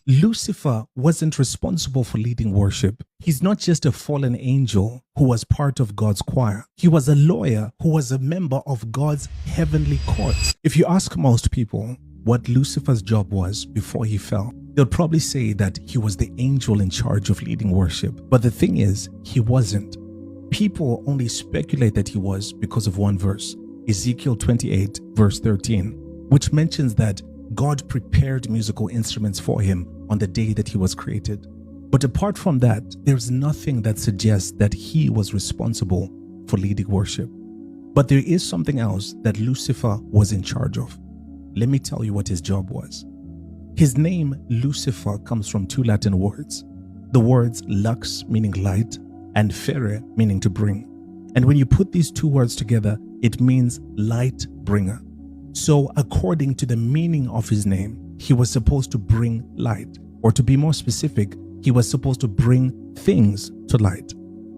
Lucifer wasn't responsible for leading worship. He's not just a fallen angel who was part of God's choir. He was a lawyer who was a member of God's heavenly courts. If you ask most people what Lucifer's job was before he fell, they'll probably say that he was the angel in charge of leading worship. But the thing is, he wasn't. People only speculate that he was because of one verse, Ezekiel 28 verse 13, which mentions that God prepared musical instruments for him on the day that he was created. But apart from that, there's nothing that suggests that he was responsible for leading worship. But there is something else that Lucifer was in charge of. Let me tell you what his job was. His name, Lucifer, comes from two Latin words. The words lux, meaning light, and fere, meaning to bring. And when you put these two words together, it means light bringer. So according to the meaning of his name, he was supposed to bring light. Or to be more specific, he was supposed to bring things to light.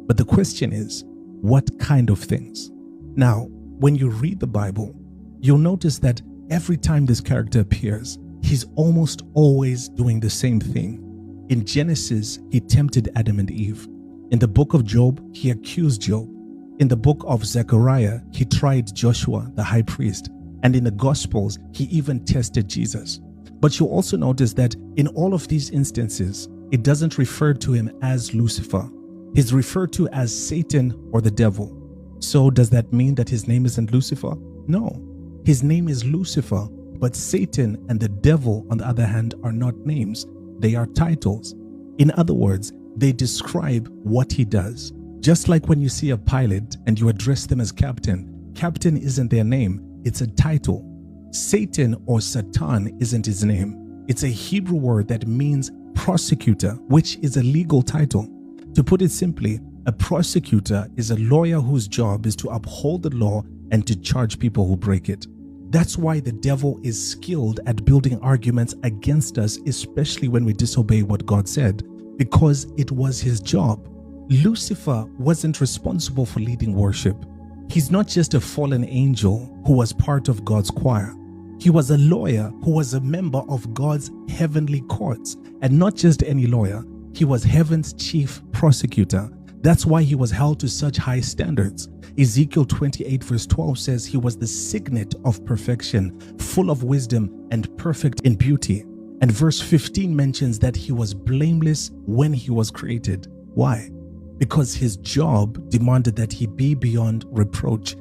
But the question is, what kind of things? Now, when you read the Bible, you'll notice that every time this character appears, he's almost always doing the same thing. In Genesis, he tempted Adam and Eve. In the book of Job, he accused Job. In the book of Zechariah, he tried Joshua, the high priest. And in the Gospels, he even tested Jesus. But you'll also notice that in all of these instances, it doesn't refer to him as Lucifer. He's referred to as Satan or the devil. So does that mean that his name isn't Lucifer? No. His name is Lucifer, but Satan and the devil, on the other hand, are not names. They are titles. In other words, they describe what he does. Just like when you see a pilot and you address them as captain, captain isn't their name. It's a title. Satan or Satan isn't his name. It's a Hebrew word that means prosecutor, which is a legal title. To put it simply, a prosecutor is a lawyer whose job is to uphold the law and to charge people who break it. That's why the devil is skilled at building arguments against us, especially when we disobey what God said, because it was his job. Lucifer wasn't responsible for leading worship. He's not just a fallen angel who was part of God's choir. He was a lawyer who was a member of God's heavenly courts. And not just any lawyer, he was heaven's chief prosecutor. That's why he was held to such high standards. Ezekiel 28 verse 12 says he was the signet of perfection, full of wisdom and perfect in beauty. And verse 15 mentions that he was blameless when he was created. Why? Because his job demanded that he be beyond reproach.